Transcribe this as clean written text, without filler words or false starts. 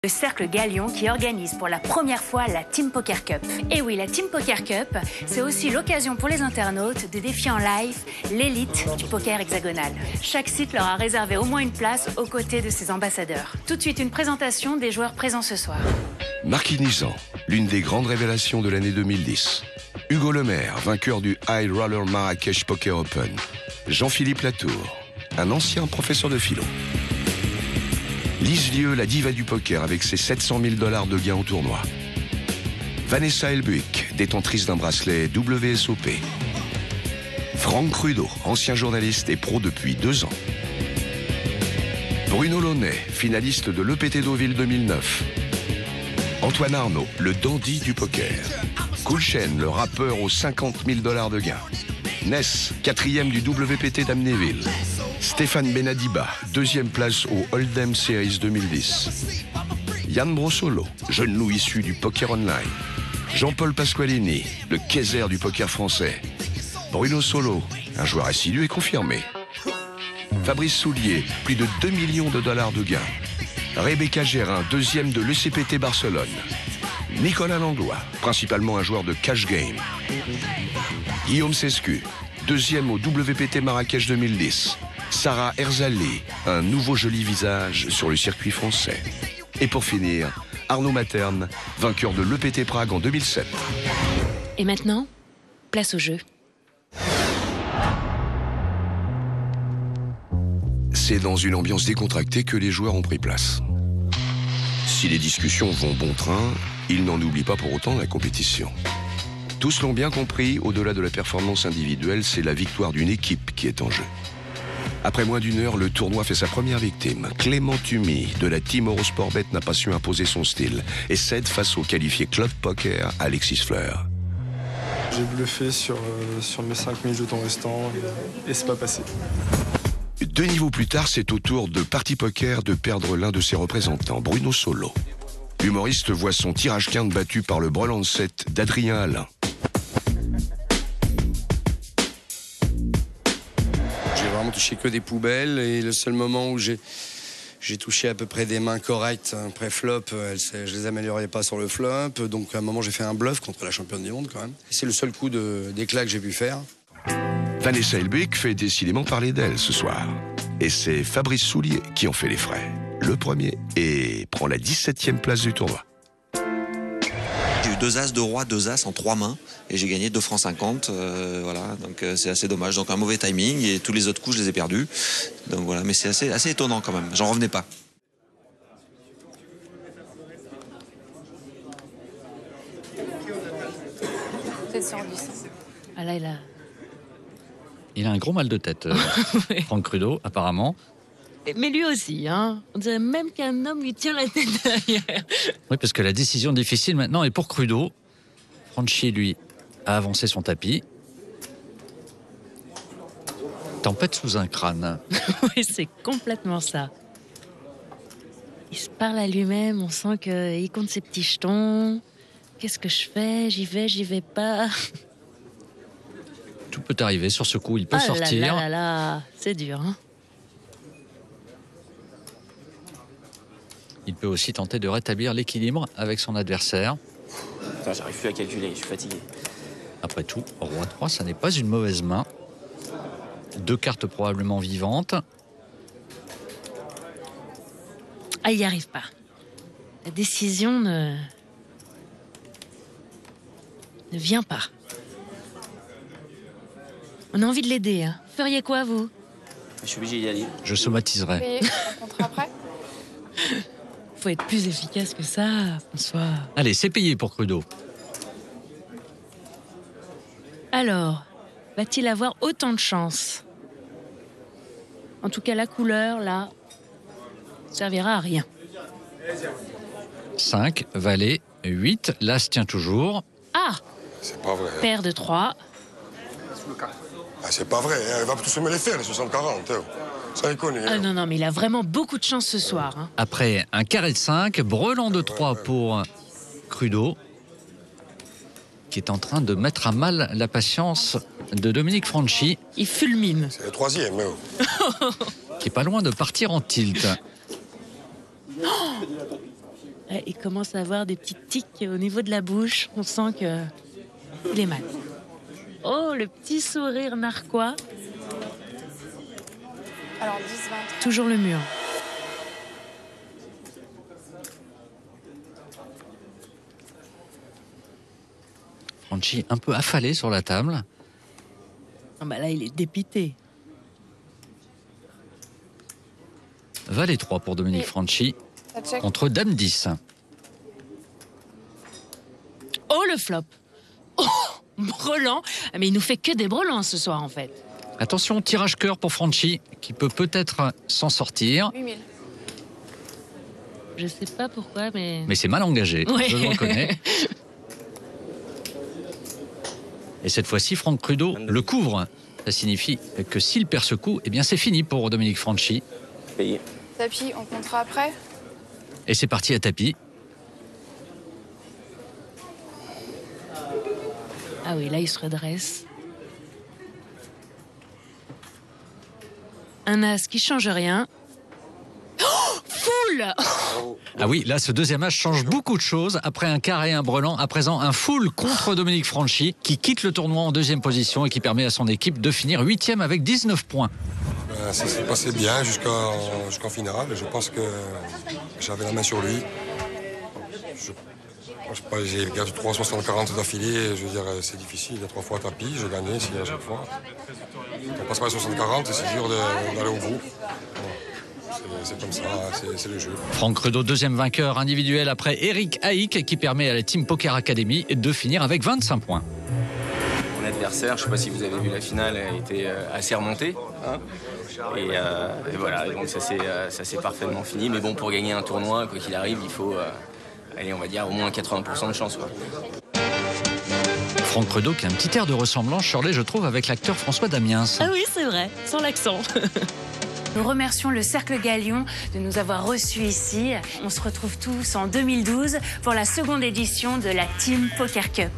Le Cercle Galion qui organise pour la première fois la Team Poker Cup. Et oui, la Team Poker Cup, c'est aussi l'occasion pour les internautes de défier en live l'élite du poker hexagonal. Chaque site leur a réservé au moins une place aux côtés de ses ambassadeurs. Tout de suite, une présentation des joueurs présents ce soir. Marquis Nizan, l'une des grandes révélations de l'année 2010. Hugo Lemaire, vainqueur du High Roller Marrakech Poker Open. Jean-Philippe Latour, un ancien professeur de philo. Lise Lieu, la diva du poker avec ses 700 000 $ de gains au tournoi. Vanessa Elbuik, détentrice d'un bracelet WSOP. Franck Crudo, ancien journaliste et pro depuis 2 ans. Bruno Launay, finaliste de l'EPT Deauville 2009. Antoine Arnaud, le dandy du poker. Coolchen, le rappeur aux 50 000 $ de gains. Ness, 4e du WPT d'Amnéville. Stéphane Benadiba, 2e place au Hold'em Series 2010. Yann Brossolo, jeune loup issu du poker online. Jean-Paul Pasqualini, le Kaiser du poker français. Bruno Solo, un joueur assidu et confirmé. Fabrice Soulier, plus de 2 millions de $ de gains. Rebecca Gérin, 2e de l'ECPT Barcelone. Nicolas Langlois, principalement un joueur de cash game. Guillaume Sescu, 2e au WPT Marrakech 2010. Sarah Erzali, un nouveau joli visage sur le circuit français. Et pour finir, Arnaud Materne, vainqueur de l'EPT Prague en 2007. Et maintenant, place au jeu. C'est dans une ambiance décontractée que les joueurs ont pris place. Si les discussions vont bon train, ils n'en oublient pas pour autant la compétition. Tous l'ont bien compris, au-delà de la performance individuelle, c'est la victoire d'une équipe qui est en jeu. Après moins d'1 heure, le tournoi fait sa première victime. Clément Tumi, de la team Eurosportbet, n'a pas su imposer son style et cède face au qualifié Club Poker Alexis Fleur. J'ai bluffé sur mes 5000 jetons restants et c'est pas passé. 2 niveaux plus tard, c'est au tour de Party Poker de perdre l'un de ses représentants, Bruno Solo. L'humoriste voit son tirage quinte battu par le brelan 7 d'Adrien Alain. J'ai vraiment touché que des poubelles et le seul moment où j'ai touché à peu près des mains correctes pré-flop, je les améliorais pas sur le flop. Donc à un moment j'ai fait un bluff contre la championne du monde quand même. C'est le seul coup d'éclat que j'ai pu faire. Vanessa Elbuik fait décidément parler d'elle ce soir. Et c'est Fabrice Soulier qui en fait les frais. Le premier et prend la 17e place du tournoi. J'ai eu 2 as, 2 rois, 2 as en 3 mains et j'ai gagné 2 francs 50. Voilà, donc c'est assez dommage. Donc un mauvais timing et tous les autres coups je les ai perdus. Donc voilà, mais c'est assez étonnant quand même. J'en revenais pas. C'est sur du sang. Ah là, Il a un gros mal de tête, Oui. Franck Crudo, apparemment. Mais lui aussi, hein. On dirait même qu'un homme lui tient la tête derrière. Oui, parce que la décision difficile maintenant est pour Crudo. Franchi, lui, a avancé son tapis. Tempête sous un crâne. Oui, c'est complètement ça. Il se parle à lui-même, on sent qu'il compte ses petits jetons. Qu'est-ce que je fais? J'y vais pas. Tout peut arriver sur ce coup, il peut Ah sortir. là, c'est dur, hein. Il peut aussi tenter de rétablir l'équilibre avec son adversaire. Putain, j'arrive plus à calculer, je suis fatigué. Après tout, Roi 3, ça n'est pas une mauvaise main. 2 cartes probablement vivantes. Ah, il n'y arrive pas. La décision ne vient pas. On a envie de l'aider, hein. Feriez quoi, vous? Je suis obligé d'y aller. Je somatiserai. Mais on rentre après. Faut être plus efficace que ça, François. Allez, c'est payé pour Crudo. Alors, va-t-il avoir autant de chance? En tout cas, la couleur, là, servira à rien. 5, valet, 8, l'as tient toujours. Ah! C'est pas vrai. Paire de 3. Ah, c'est pas vrai, hein. Elle va tous me les faire, les 60-40. Hein. Ça déconne. Ah non, mais il a vraiment beaucoup de chance ce soir, hein. Après un carré de 5, brelan de 3 pour Crudo, qui est en train de mettre à mal la patience de Dominique Franchi. Il fulmine. C'est le 3e, hein. Qui est pas loin de partir en tilt. Il commence à avoir des petites tics au niveau de la bouche. On sent qu'il est mal. Oh, le petit sourire narquois. Alors 10-20. Toujours le mur. Franchi un peu affalé sur la table. Ah bah là, il est dépité. Valet 3 pour Dominique Franchi Ça check. contre Dame 10. Oh, le flop. Oh, brelan. Ah, mais il nous fait que des brelans ce soir, en fait. Attention, tirage cœur pour Franchi, qui peut peut-être s'en sortir. 8000. Je sais pas pourquoi, mais... Mais c'est mal engagé, Ouais. je le reconnais. Et cette fois-ci, Franck Crudo le couvre. Ça signifie que s'il perd ce coup, eh bien c'est fini pour Dominique Franchi. Payé. Tapis, on comptera après. Et c'est parti à tapis. Ah oui, là, il se redresse. Un as qui change rien. Oh, full. Ah oui, là, ce deuxième match change beaucoup de choses. Après un carré et un brelan, à présent un full contre Dominique Franchi, qui quitte le tournoi en deuxième position et qui permet à son équipe de finir 8e avec 19 points. Ça s'est passé bien jusqu'en finale. Je pense que j'avais la main sur lui. J'ai gagné 3 60-40 d'affilée. Je veux dire, c'est difficile. Il y a 3 fois tapis. J'ai gagné ici à chaque fois. On passe pas les 60-40 et c'est dur d'aller au bout. C'est comme ça, c'est le jeu. Franck Crudo, deuxième vainqueur individuel après Eric Haïk, qui permet à la Team Poker Academy de finir avec 25 points. Mon adversaire, je ne sais pas si vous avez vu la finale, a été assez remonté. Hein, et voilà, donc ça s'est parfaitement fini. Mais bon, pour gagner un tournoi, quoi qu'il arrive, il faut, allez, on va dire au moins 80% de chance. Ouais. Franck Crudo qui a un petit air de ressemblance, Shirley, je trouve, avec l'acteur François Damiens. Ah oui, c'est vrai, sans l'accent. Nous remercions le Cercle Galion de nous avoir reçus ici. On se retrouve tous en 2012 pour la seconde édition de la Team Poker Cup.